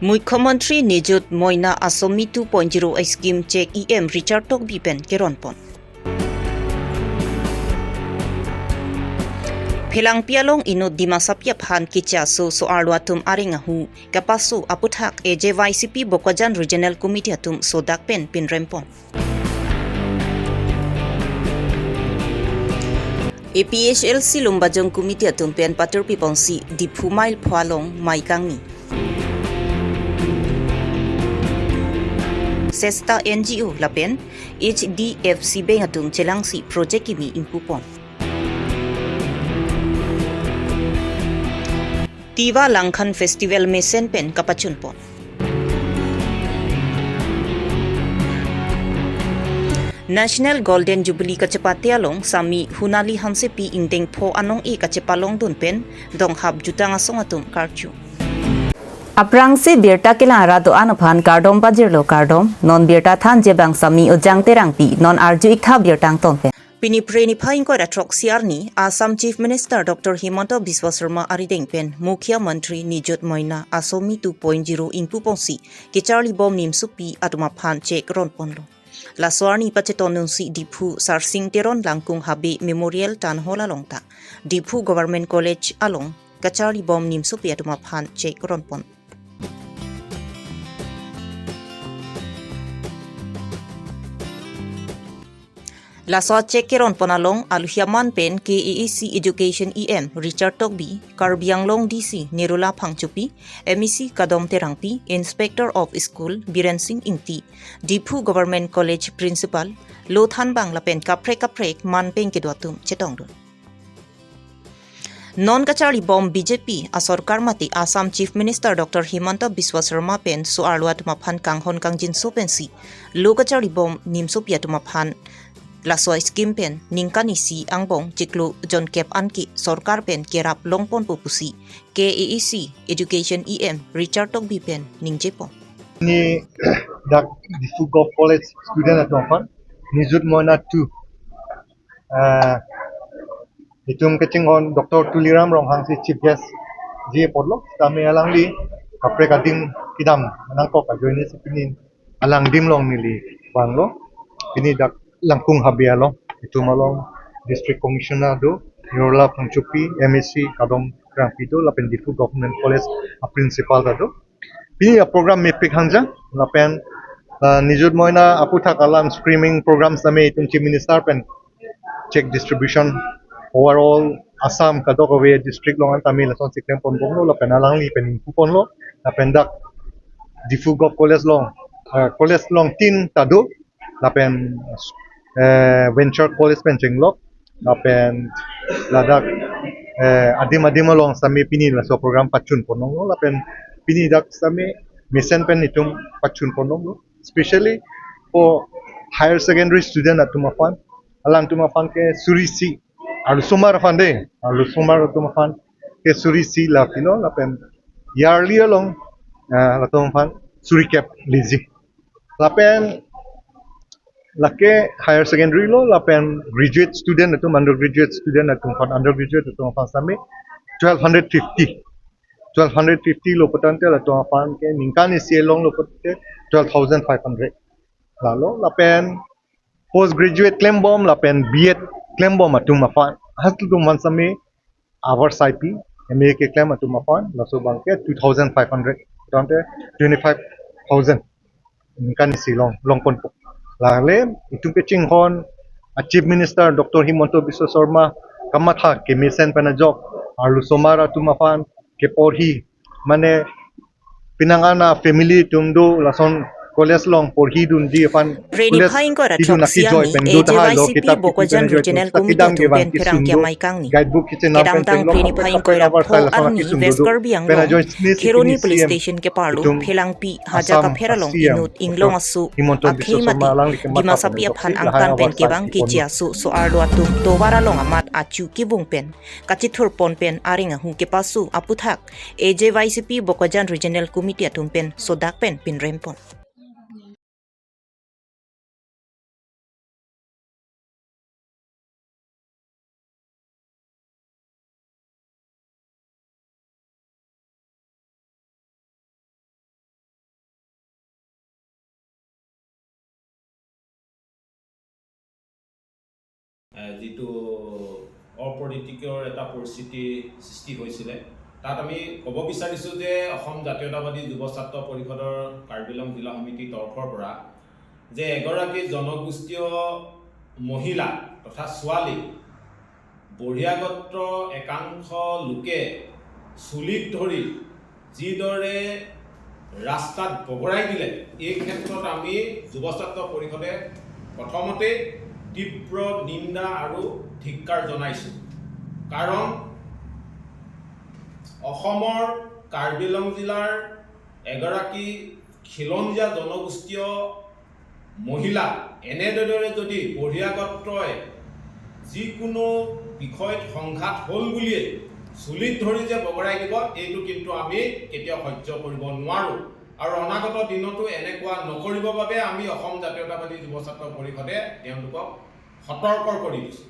মুখ্যমন্ত্রী নিযুত মইনা আসামি 2.0 scheme check Richard talk বিপেন কেরনপন Phelang pialong inut di masa piap han kicha so arwatum aringahu kapasu aputhak AJYCP Bokwajan Regional Committee atum sodak pen pinrempon APHLC Lumbajong Committee atum pen patur piponsi di Phumail Phwalong Maikangni Sesta NGO lapen HDFC Bank atum chelangsi project kimi impupon Tiwa Langkhan Festival Mesen Pen Kapachunpon National Golden Jubilee Kachapatialong Sami Hunali Hansepi Indeng Po Anong Kachapalong Dunpen Dong Hab Jutang Asong Atum Karchu Aprang se birta kila arado anaphan kardom pajirlo kardom non birta than jebang sami ojang terangpi non arju ikha birtang tonpe Pinipreni Phaing Kora Trok Siarni Assam Chief Minister Dr. Himanta Biswa Sarma Aridengpen Mukhya Mantri Nijut Moina Asomi 2.0 Impu Ponsi Kecharli Bom Nim Supi Atuma Phan Chek Ron Ponlo La Swarni Pachetonunsi Diphu Sarsing Teron Langkung Habe Memorial Tan Hola Longta Diphu Government College Along Kecharli Bom Nim Supi Atuma Phan Chek Ron Pon La so check keron ponalong alhiaman pen KEC Education Richard Togbi Karbi Longri DC Nerula Phangchupi MEC Kadom Terangpi Inspector of School Biren Singh Ingti Diphu Government College Principal Lothan Bangla pen kaprek man pen kedwatum chetongdu Non kachari bom BJP asorkar mati Assam Chief Minister Dr. Himanta Biswa Sarma pen so arwat maphan kanghon kangjin so pensi lo kachari bom nimso piatu maphan La soy skim pen ningkani si angbong ciklu John Kep Anki Sorkar pen kerap longpon popusi KEC Education Richard Togbi pen ningjepo Ni dak di Sugop College student at Nofan Nijut Moina 2 itum kecing on Dr. Tuliram Ronghang si chief guest je podlo kami alangli kapre kadim kidam nangko ka join si pinin alang dim long nili banglo ini dak langkung habialo itu malong district commissioner do Nirula Phangchupi MSc Kadom Krangpido lapen Difu Government College a principal do ini program mepik hanja lapen Nijut Moina aputhak alam screaming programs name itum chief minister pen check distribution overall Assam Kadokawe district longan Tamil Lason Siklem Ponbonglo lapen alangli pen kuponlo lapen dak Difu Gov college long tin tado lapen venture college pen jenglok lapen ladak adim along sami pini la so program pachun ponong lapen pini dak sami mission pen itum pachun ponong especially for higher secondary student atumafan alang tumafan ke surisi alu sumar fande alu sumar tumafan ke surisi la pino lapen yearly along atumafan suricap lizi lapen lake higher secondary lo lapen graduate student atum undergraduate student atum fan undergraduate atum fan sami 1250 lo potante atum fan ke ningkani sielong lo potte 12500 lalo lapen postgraduate claim bomb lapen B.Ed claim bomb atum fan hatul tum fan sami hours IP MA ke claim atum fan laso bangke 2500 potante 25000 ningkani silong longpon Lahle itu kecing hon Chief Minister Dr. Himanta Biswa Sarma kamatha ke mission panajok alu somara tumafan ke porhi mane pinangana family tumdo lason college long porhi dun di fan Reni Phaing Kora Trok Siarni AJYCP Bokwajan Regional Committee atum pen perang kia maikangni guidebook kitchen Kedam tang Reni Phaing Kora Po Arni West Karbi Anglong Kheroni Police Station ke Parlu Phelang pi haja ka pheralong inut inglong asu akhei mati dima sapi aphan angkan pen kebang kicia su so ardo atum towara long amat achu kibung pen kachithur pon pen aringa hu ke pasu aputhak AJYCP Bokwajan Regional Committee atum pen sodak pen pinrempon যিটো অপৰিতিকৰ এটা পৰিস্থিতি সৃষ্টি হৈছিলে তাত আমি ক'ব বিচাৰিছোঁ যে অসম জাতীয়তাবাদী যুৱ ছাত্ৰ পৰিষদৰ কাৰ্বি আংলং জিলা সমিতিৰ তৰফৰ পৰা যে এগৰাকী জনগোষ্ঠীয় মহিলা তথা ছোৱালী বহিৰাগত একাংশ লোকে চুলিত ধৰি যিদৰে ৰাস্তাত বগৰাই দিলে এই ক্ষেত্ৰত আমি যুৱ ছাত্ৰ পৰিষদে প্ৰথমতে তীব্ৰ নিন্দা আৰু ধিক্কাৰ জনাইছোঁ। কাৰণ অসমৰ কাৰ্বি আংলং জিলাৰ এগৰাকী খিলঞ্জীয়া জনগোষ্ঠীয় মহিলা এনেদৰে যদি বহিৰাগতই যিকোনো বিষয়ত সংঘাত হ'ল বুলিয়ে চুলিত ধৰি যে বগৰাই দিব এইটো কিন্তু আমি কেতিয়াও সহ্য কৰিব নোৱাৰোঁ আৰু অনাগত দিনতো এনেকুৱা নকৰিবৰ বাবে আমি অসম জাতীয়তাবাদী যুৱ ছাত্ৰ পৰিষদে তেওঁলোকক সতৰ্ক কৰি দিছোঁ,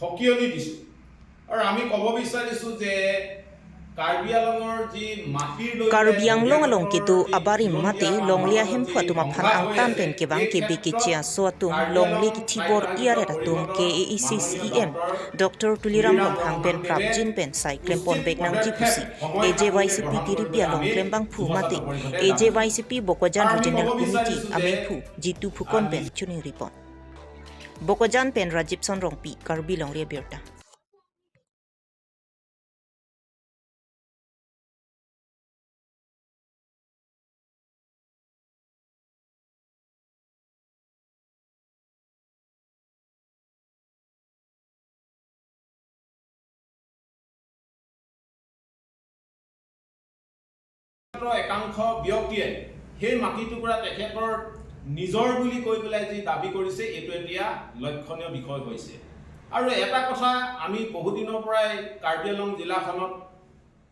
সকিয়নি দিছোঁ। আৰু আমি ক'ব বিচাৰিছোঁ যে কাৰ্বি আংলঙৰ যি মাটিৰ Karbi Longri Abirta abari mate longlia hempu atuma phan ang tan pen ke bang ke bikicia so atum longli ki tibor iare ratum ke AECCEM Dr. Tuliram Romhang pen prapjin pen sai klempon bek nang jipusi AJYCP tiripia long klembang phu mate AJYCP Bokojan Regional Committee amepu jitu phukon pen chuni ripon Bokojan pen Rajib Sonrongpi Karbi Longri Abirta একাংশ ব্যক্তিয়ে সেই মাটি টুকুৰা তেখেতৰ নিজৰ বুলি কৈ পেলাই যি দাবী কৰিছে এইটো এতিয়া লক্ষণীয় বিষয় হৈছে। আৰু এটা কথা আমি বহুদিনৰ পৰাই কাৰ্বি আংলং জিলাখনত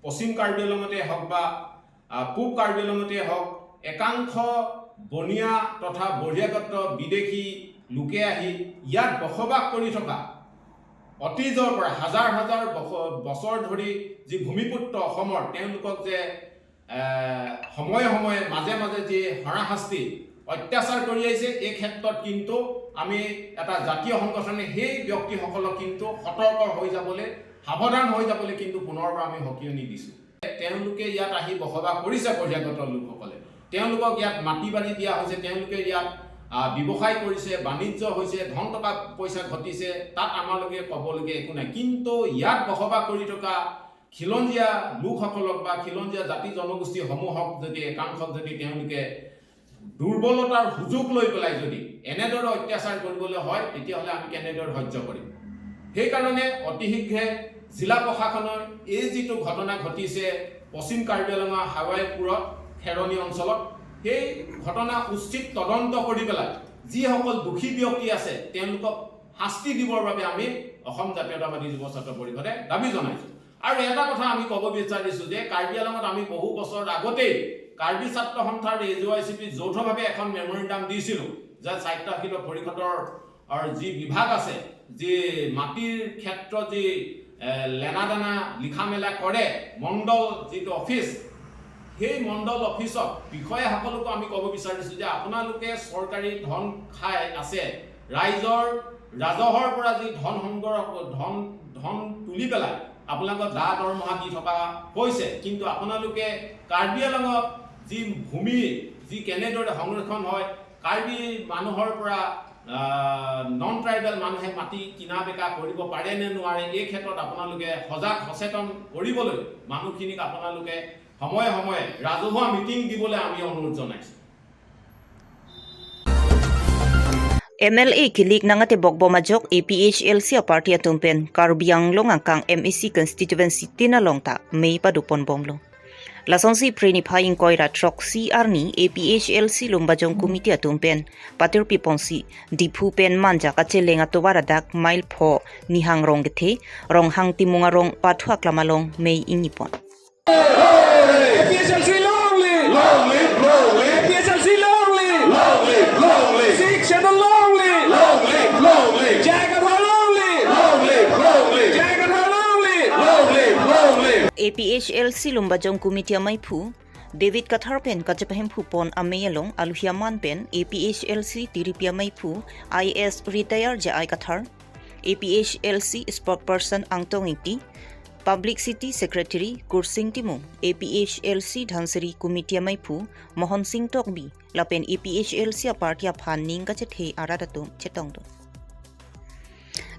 পশ্চিম কাৰ্বি আংলঙতে হওক বা পূব কাৰ্বি আংলঙতে হওক একাংশ বনিয়া তথা বহিৰাগত বিদেশী লোকে আহি ইয়াত বসবাস কৰি থকা অতীজৰ পৰা হাজাৰ হাজাৰ বছৰ ধৰি যি ভূমিপুত্ৰ অসমৰ তেওঁলোকক যে সময়ে সময়ে মাজে মাজে যি হাৰাশাস্তি অত্যাচাৰ কৰি আহিছে এই ক্ষেত্ৰত কিন্তু আমি এটা জাতীয় সংগঠনে সেই ব্যক্তিসকলক কিন্তু সতৰ্ক হৈ যাবলৈ সাৱধান হৈ যাবলৈ কিন্তু পুনৰবাৰ আমি সকিয়নি দিছোঁ। তেওঁলোকে ইয়াত আহি বসবাস কৰিছে বহিৰাগত লোকসকলে, তেওঁলোকক ইয়াত মাটি বাৰী দিয়া হৈছে, তেওঁলোকে ইয়াত ব্যৱসায় কৰিছে, বাণিজ্য হৈছে, ধন টকা পইচা ঘটিছে, তাত আমালোকে ক'বলগীয়া একো নাই। কিন্তু ইয়াত বসবাস কৰি থকা খিলঞ্জীয়া লোকসকলক বা খিলঞ্জীয়া জাতি জনগোষ্ঠীসমূহক যদি একাংশক যদি তেওঁলোকে দুৰ্বলতাৰ সুযোগ লৈ পেলাই যদি এনেদৰে অত্যাচাৰ কৰিবলৈ হয় তেতিয়াহ'লে আমি কেনেদৰে সহ্য কৰিম। সেইকাৰণে অতি শীঘ্ৰে জিলা প্ৰশাসনৰ এই যিটো ঘটনা ঘটিছে পশ্চিম কাৰ্বি আংলঙৰ হাৱাইপুৰত খেৰণী অঞ্চলত সেই ঘটনা উচিত তদন্ত কৰি পেলাই যিসকল দোষী ব্যক্তি আছে তেওঁলোকক শাস্তি দিবৰ বাবে আমি অসম জাতীয়তাবাদী যুৱ ছাত্ৰ পৰিষদে দাবী জনাইছোঁ। আৰু এটা কথা আমি ক'ব বিচাৰিছোঁ যে কাৰ্বি আংলঙত আমি বহু বছৰ আগতেই কাৰ্বি ছাত্ৰ সন্থাৰ AJYCP যৌথভাৱে এখন মেমৰেণ্ডাম দিছিলোঁ যে স্বায়ত্তশাসিত পৰিষদৰ যি বিভাগ আছে, যি মাটিৰ ক্ষেত্ৰত যি লেনাদানা লিখা মেলা কৰে মণ্ডল যিটো অফিচ, সেই মণ্ডল অফিচত বিষয়াসকলকো আমি ক'ব বিচাৰিছোঁ যে আপোনালোকে চৰকাৰী ধন খাই আছে, ৰাজহৰ পৰা যি ধন সংগ্ৰহ ধন তুলি পেলাই আপোনালোকক দৰমহা দি থকা হৈছে, কিন্তু আপোনালোকে কাৰ্বি আংলঙত যি ভূমি যি কেনেদৰে সংৰক্ষণ হয়, কাৰ্বি মানুহৰ পৰা নন ট্ৰাইবেল মানুহে মাটি কিনা বেকা কৰিব পাৰে নে নোৱাৰে এই ক্ষেত্ৰত আপোনালোকে সজাগ সচেতন কৰিবলৈ মানুহখিনিক আপোনালোকে সময়ে সময়ে ৰাজহুৱা মিটিং দিবলৈ আমি অনুৰোধ জনাইছোঁ। MLA kilik nangate bokbo majok APHLC party atumpen Karbi Anglong angkang MEC constituency tinalongta mei padupon bomlo. Lasongsi preni phaing koira troksi arni APHLC lumbajong committee atumpen patir piponsi dipu pen manja kachelenga towaradak mail pho nihang ronggethe ronghang timunga rong pathwa klamalong mei ingipon. APHLC Longri! Longri! Longri! APHLC Longri! Longri! Longri! Six Channel Longri! Longri! Longri! Jagadha Longri! Longri! Longri! Jagadha Longri! Longri! Longri! APHLC lumbajong committee amai phu David Kathar pen kachapahem phu pon ameyalong aluhiaman pen APHLC tiripia mai phu IS retire ja ai Kathar APHLC spokesperson Angtong Ingti, Publicity Secretary Kursing Timung, APHLC Dhansari Committee Maipu, Mohon Singh Tokbi, lapen APHLC Party Phan Ning Kachethe Aradatum Chetongdo.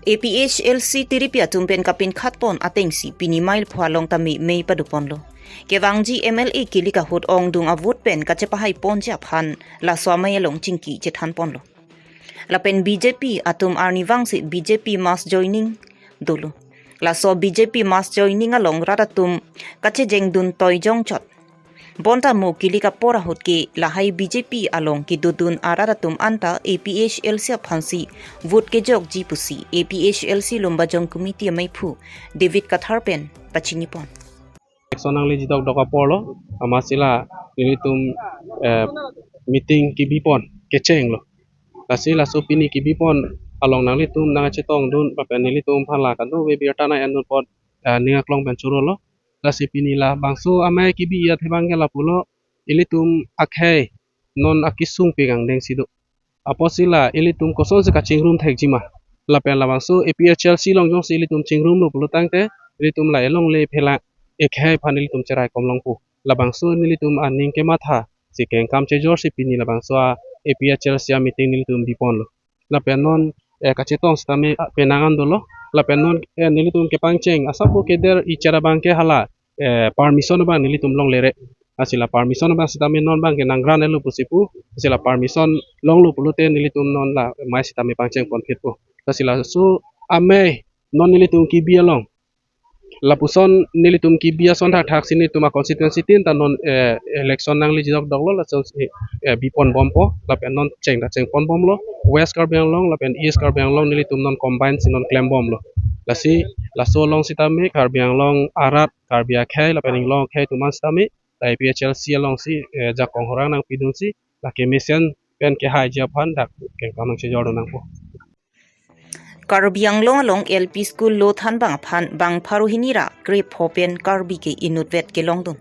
APHLC Tiripia Tumpen Kapin Khatpon Atengsi Pinimail Phualong Tami Mei Paduponlo. Kewangji MLA Kilika Hut Ong Dung Avut Pen Kachepahai Ponja Phan La Swamayalong Chingki Chethan Ponlo. Lapen BJP Atum Arnivangsi BJP Mass Joining Dulu. La so BJP Mass Joining along Radatum Kachejeng Dun Toy Jong Chot. Bonta mo kilika pora hot ke lahai BJP along ki dudun aradatum anta APHLC phansi vote ke jog jipusi APHLC lombajong committee mai phu David Katharpen pachinipon Sonangli jidok doka polo amasila nilitum meeting kibipon kecheng lo lasila supini kibipon along nalitum nangachetong dun papen nilitum phala kadu Abirta na enun pot ningaklong benchuro lo lasi pinila bangso amai kibi ya thebangela pulo ilitum akhai non akisung pegang deng sido aposila ilitum koson se kaching room thekjima lapen la bangso APHLC longjong se ilitum chingrum lo pulo tangte ilitum la elong le phela ekhai phanil tum cherai komlongpu la bangso nilitum aning ke matha si keng kam che jor si pini la bangso APHLC meeting nilitum dipon lo lapen non kachetong stame penangan dolo lapen non nilitum ke pangcheng asapu keder icara bangke hala permission bang nilitum long lere asila permission bang sitame non bang ke nangran elu pusipu asila permission long lu pulute nilitum non la mai sitame pangcheng konfit pu asila su ame non nilitum kibia long lapuson nilitum kibia son thak sini tuma constituency tin ta non election nang li jok doglo la so bipon bompo lapen non cheng pon bom lo west Karbi long lapen east Karbi long nilitum non combine sinon claim bom lo lasi laso long sitame Karbi long arat Karbi khai lapen long khai tuman sitame la APHLC long si jakong horang nang pidun si la kemisian pen ke hai japan dak ke kanang che jordo nang po Karbi Long LP School Lo Than Bang Phan Bang Pharuhinira Grape Hopen Karbi ke Inutvet ke Longdon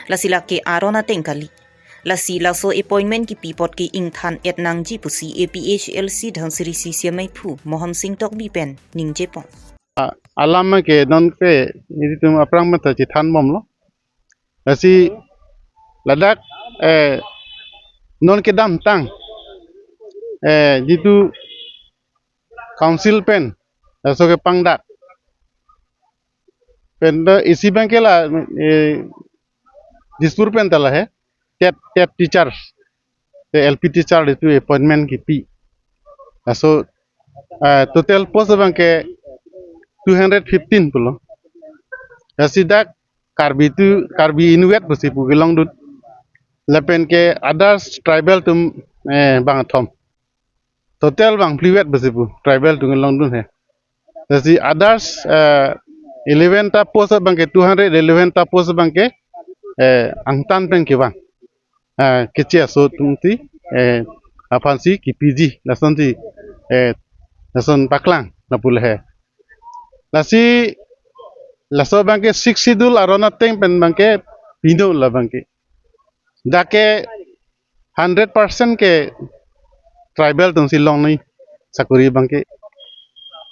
lasila ke Arona Tengkali lasi laso appointment ki pipot ke Ingthan Etnang ji pusi APHLC Dhansiri CCMI Phu Mohon Singh Tokbi pen Ningjepon alam ke non ke nilitum aprang mata chithan bom lo lasi ladak non ke dam tang jitu council pen so ke pangdak pen isi bank la dispur pen tala hai tet teachers the LP teacher itu appointment ki pi so total post bank ke 215 pulo asidak karbi inuet busi pugilong dut lapen ke others tribal tum bang thom total bang pliwet besipu tribal tungilong dun he jadi others 11 ta post bang ke 211 ta post bang ke angtan pen ke bang kece so tumti apansi ki PG lasonti lason paklang na pul he lasi laso bang ke 6 schedule arona teng pen bang ke pino la bang ke dake 100% ke tribal tung silong ni sakuri bangke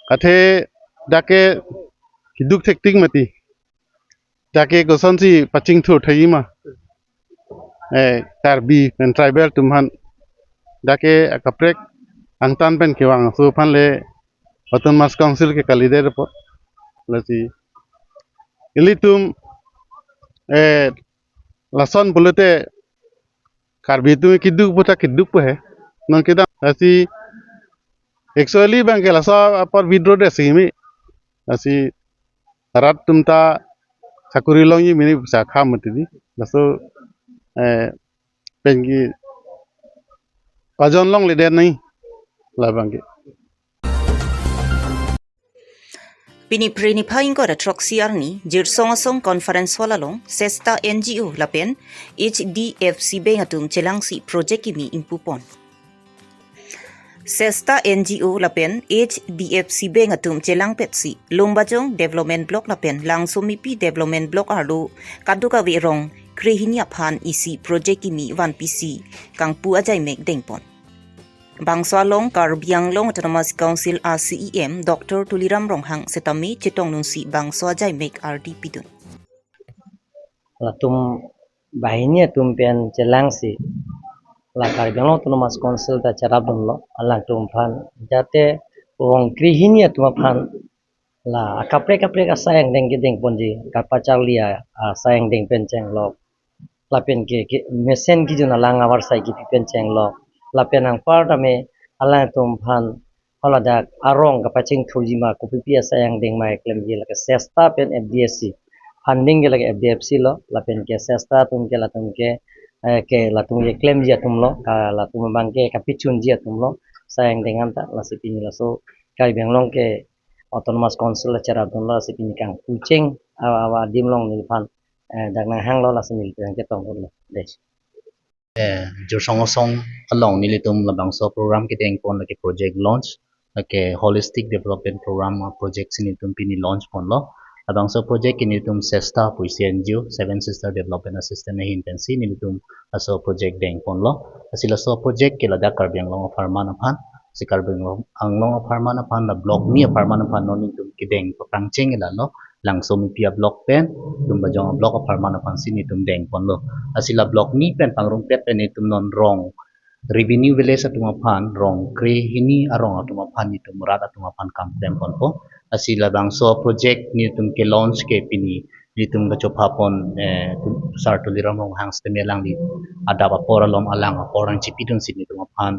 kathe dake hiduk thekting mati dake goson si paching thu thai ma Karbi pen tribal tumhan dake akaprek angtan pen kewang so phan le Oton Mas Council ke kalider po lasi ilitum lason bulute Karbi tu kiduk puta kiduk po he non kita asi actually bang ke laso apar withdraw de simi asi rat tumta sakuri longi mini sa kham mati laso pengi pajon long le der nai la bang ke Pini Phaing ko Troxiar ni Jirsong Asong Conference Hall along Sesta NGO lapen HDFC Bengatum Chelangsi Project Kimi Impupon Sesta NGO lapen HDFC Bengatum Chelang Petsi Lombajong Development Block lapen Langsomipi Development Block arlo Kaduka Wirong Krehinia Phan isi Project Kimi 1PC Kangpu Ajay Mek Dengpon Bangsalong Karbi Autonomous Council RCEM Dr. Tuliram Ronghang setami chitong nunsi Bangswa Jaimek RD Pidun. La tum bahinia tum pen celang si la Karbi Autonomous Council ta carab dum lo alang tum phan jate wong krihinia tum phan la kapre asayang deng gedeng ponji kapachar lia sayang deng pen cheng lo la pen ke mesen ki juna lang awar sai ki pen cheng lo la pen ang par tame alang tum phan hola dak arong kapaching thujima kupipi sayang deng mai klem gi la sesta pen FDSC funding ke lagi FDFC lo la pen ke sesta tum ke la tum ke claim dia tum lo la tum bang ke kapichun dia tum lo sayang dengan tak la sipini la so kai benglong ke autonomous council la cara tum la sipini kang kucing awa dimlong ni pan dak na hang lo la sinil ke tong lo des jur song along nilitum labang so program ki teng pon laki project launch laki holistic development program project sinitum pini launch pon lo labang so project kinitum sesta puisi NGO seven sister development assistant hin pensi nilitum aso project deng pon lo asila so project ki lada karbiang long pharma na phan si karbiang long pharma na phan la block ni pharma na phan no nitum ki deng paprang cheng la lo langso mi pia block pen tum ba jong block pharma na phan sini tum deng pon lo asila block ni pen pangrung pet pen tum non rong revenue village atuma phan rong kre hini arong atuma phan ni tum rat atuma phan kam tem pon po asila bangso project ni tum ke launch ke pini ni tum ga chopa pon sar to liram rong hang ste melang ni adaba poralom alang porang chipidun sini tum phan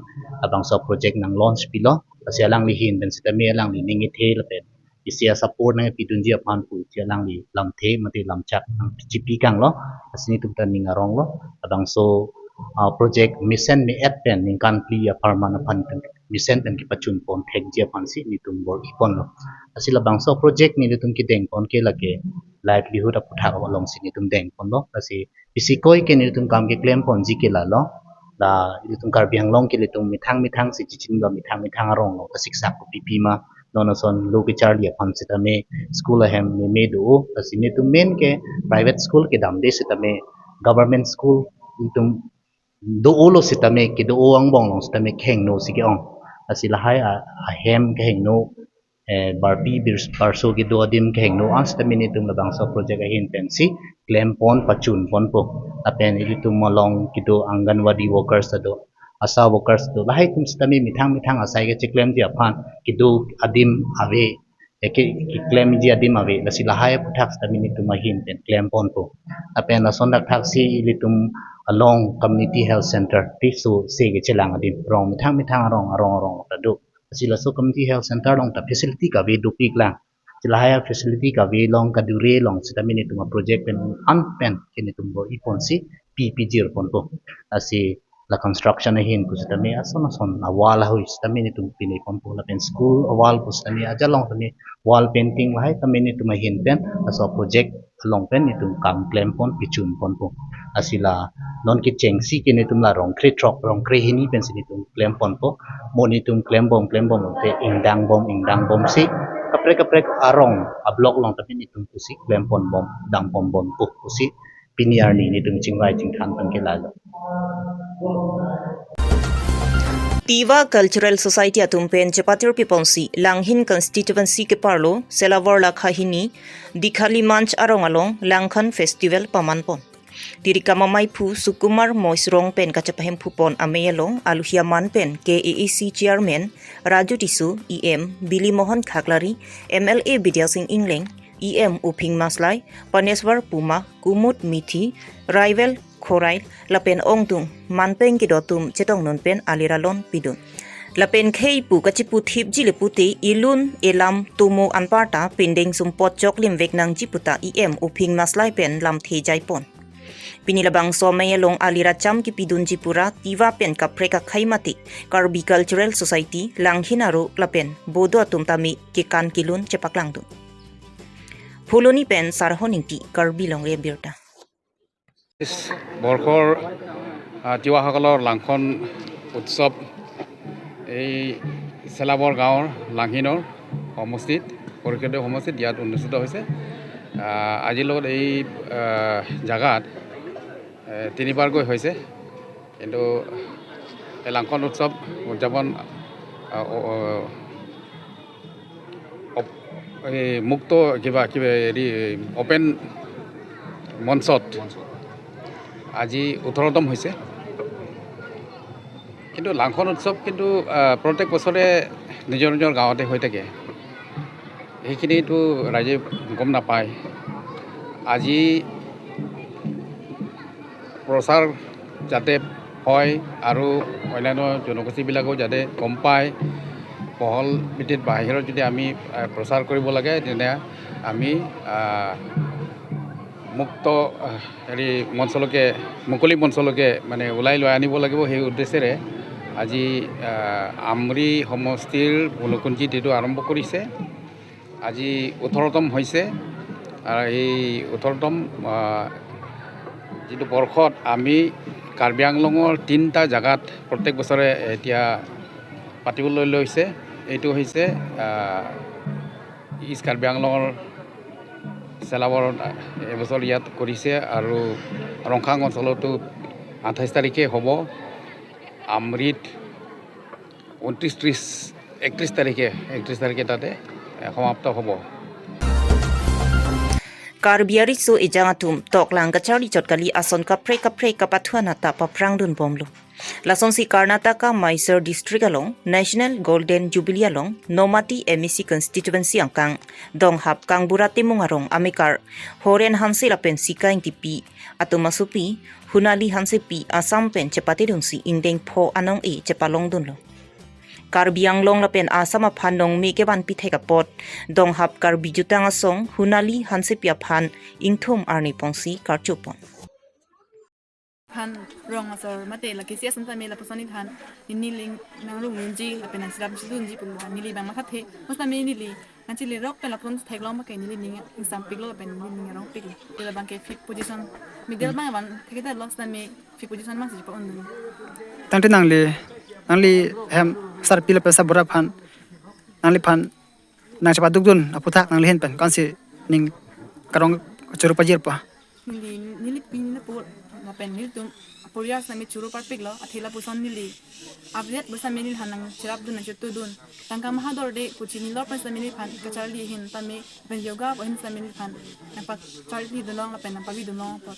abangso project nang launch pilo asialang li hin ben ste melang ni ningi the la pen isia support na pidun ji aphan pu tia lang li lam the mate lam chak chipi kang lo asini tum tan ninga rong lo abang so project mission ni at pen ning kan pli ya pharma na phan mission pen ki pachun pon thek ji aphan si ni tum bor ipon lo asila bang so project ni tum ki deng pon ke lake livelihood ap thak along si ni tum deng pon lo asi isi koi ke ni tum kam ke claim pon ji ke la lo la tum karbi hanglong ke tum mithang si chichin lo mithang rong lo siksa ko pipi ma nono son loki charlie phan sitame school hem me do asini tu main ke private school ke dam de sitame government school tum do ulo sitame ke do ang bong long sitame kheng no si ke ong asila hai a hem kheng no barpi barso ki do adim kheng no ans sitame ni tum labang so project a hin pensi claim pon pachun pon po apen ili tum malong ki do anganwadi workers do asa workers do lahai tum sitame mithang asai ke chiklem dia phan kidu adim ave eke claim ji adim ave lasi lahai puthak stamini tum hin pen claim pon po apen la sondak thak si litum along community health center ti so se ge chelang adim rong mithang rong ta do asila so community health center long ta facility ka ve do pik lang silahaya facility ka ve long ka dure long stamini tum project pen an pen kini tum bo ipon si ppg pon po asi la construction na hin kusitami ason awal ho istami ni tum pini pampu la pen school awal kusitami ajalong tami wall painting lahai tami ni tum hin pen aso project along pen ni tum kam claim pon pichun pon po asila non ki chengsi ki ni tum la rong kre trok rong kre hini pen si ni tum claim pon po mo ni tum claim bom te ingdang bom si kapre arong a block long tami ni tum kusi claim pon bom dang bom pu kusi piniar ni tum chingwai chingthan pan ke la Tiva Cultural Society atumpen Chapatir Piponsi Langhin Constituency ke Parlo Selawar Lakhahini Dikhali Manch Arong Langkhan Festival Pamanpon Tirika Mamai Phu Sukumar Moisrong pen kachapahem phupon ameyalong aluhia man pen KAAC Chairman Raju Tisu EM Billy Mohan Khaklari MLA Bidya Singh Ingleng EM Uping Maslai Paneswar Puma Kumut Mithi Rival Khorai lapen ongtung manpeng ki dotum chetong non pen aliralon pidun lapen khei pu kachipu thip jile puti ilun elam tumu anparta pinding sumpot choklim veknang jiputa em uping maslai pen lam the jaipon pinilabang somayalong aliracham ki pidun jipura tiva pen kapreka khaimati Karbi Cultural Society langhinaru lapen bodo atum tami ki kan kilun chepaklang tu Phuloni pen sarhoningti Karbi Longri Abirta বৰ্ষৰ তিৱাসকলৰ লাংখন উৎসৱ এই চেলাবৰ গাঁৱৰ লাংহিনৰ সমষ্টিত পৰিষদীয় সমষ্টিত ইয়াত অনুষ্ঠিত হৈছে আজিৰ লগত এই জাগাত তিনিবাৰকৈ হৈছে কিন্তু এই লাংখন উৎসৱ উদযাপন এই মুক্ত কিবা হেৰি অপেন মঞ্চত আজি 18তম হৈছে। কিন্তু লাংখন উৎসৱ কিন্তু প্ৰত্যেক বছৰে নিজৰ নিজৰ গাঁৱতে হৈ থাকে, সেইখিনিতো ৰাইজে গম নাপায়। আজি প্ৰচাৰ যাতে হয় আৰু অন্যান্য জনগোষ্ঠীবিলাকেও যাতে গম পায়, বহল ভিত্তিত বাহিৰত যদি আমি প্ৰচাৰ কৰিব লাগে, তেনে আমি মুক্ত হেৰি মঞ্চলৈকে, মুকলি মঞ্চলৈকে মানে ওলাই লৈ আনিব লাগিব। সেই উদ্দেশ্যেৰে আজি আমৰি সমষ্টিৰ ভুলকুঞ্জিত এইটো আৰম্ভ কৰিছে। আজি 18তম হৈছে আৰু এই 18তম যিটো বৰ্ষত আমি কাৰ্বি আংলঙৰ 3টা জেগাত প্ৰত্যেক বছৰে এতিয়া পাতিবলৈ লৈছে। এইটো হৈছে ইষ্ট কাৰ্বি আংলঙৰ চেলাবৰত এবছৰ ইয়াত কৰিছে আৰু ৰংখাং অঞ্চলতো 28 তাৰিখে হ'ব। আমৰিত 31 তাৰিখে তাতে সমাপ্ত হ'ব। Karbiari so ijangatum tok lang kachari chotkali ason kapre kapathuan nata paprang dun bomlo. Lason si Karnataka Mysore District along National Golden Jubilee along Nomati MEC constituency angkang dong hap kang burati mungarong amikar horen hansi lapen sikaing tipi atau masupi hunali hansi pi asam pen cepati dunsi indeng pho anong e cepalong dun lo. Karbi Anglong lapen asama phanong meke ban pithai kapot dong hap karbi jutang asong hunali hanse pia phan ingthum arni pongsi karchupon phan rong asor mate la kisia santa me la pasani than niling nanglu ngunji la penan sirap sidunji pun nili bang makathe mosta me nili nanchili rock pe la pun thaglong ma ke nili ning exam piglo pen ning rong piglo la bang ke fifth position middle bang ban thekita lost na me fifth position ma si pa on tangte nangli hem sar pila pesa bora phan nangli phan nang cepat dukdun aputhak nangli hen pen kansi ning karong churu pajir pa nili pin na po na pen nil tum apurias na me churu par piglo athila puson nili update basa me nil hanang chirap dun na chutu dun tangka mahador de puchi nilor pa sa me nil phan kachali hin ta me pen yoga pa hin sa me nil phan na pa charli dulong la pen na pa bi dulong pa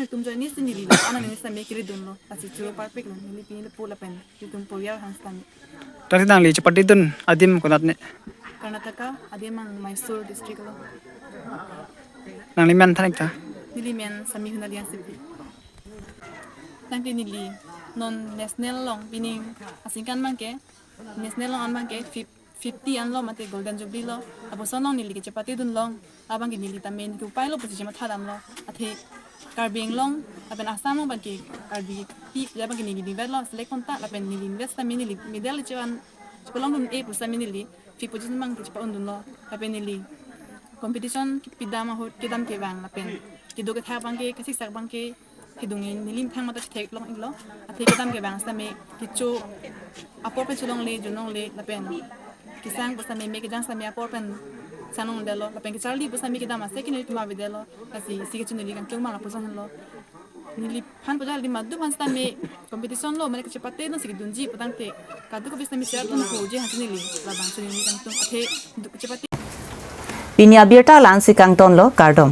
tum join ni sinili ana ni sa me kiri dun lo asi churu par piglo nili pin na po la pen tum purias han sta me tangte nangli cepat dun adim konat ne Karnataka ademang Mysore district lo nangli man thanik ta nili men sami hunalian sipi tangke nili non national long pining asingkan mangke national long an mangke 50 an lo mate golden jubilee lo apo sonong nili ke chapati dun long abang ke nili tamen ku pai lo pusi jema thadam lo athe Karbi Anglong apen asam lo bangke Karbi pi ya bangke nili nivel lo select konta apen nili invest tamen nili medal chewan pelong dun e pusa nili fi position mang ke chepa undun lo apen nili competition pidama ho kidam ke bang apen kido ke tha bangke kasik sak bangke hidungin nilim thang mata thek long iglo athe kidam ke bang same kicho apor pe chulong le junong le lapen kisang pasame me ke jang same apor pen sanong delo lapen ke charli pasame ke dama second ma videlo asi sige chuneli kan chung ma pusan lo nili phan pajal di madu phan same competition lo mane ke chapate no sige dunji patang te kadu ko bisame sirat no ko je hasinili labang chuneli kan tung athe chapate Pinya Abirta lan si kang ton lo kardom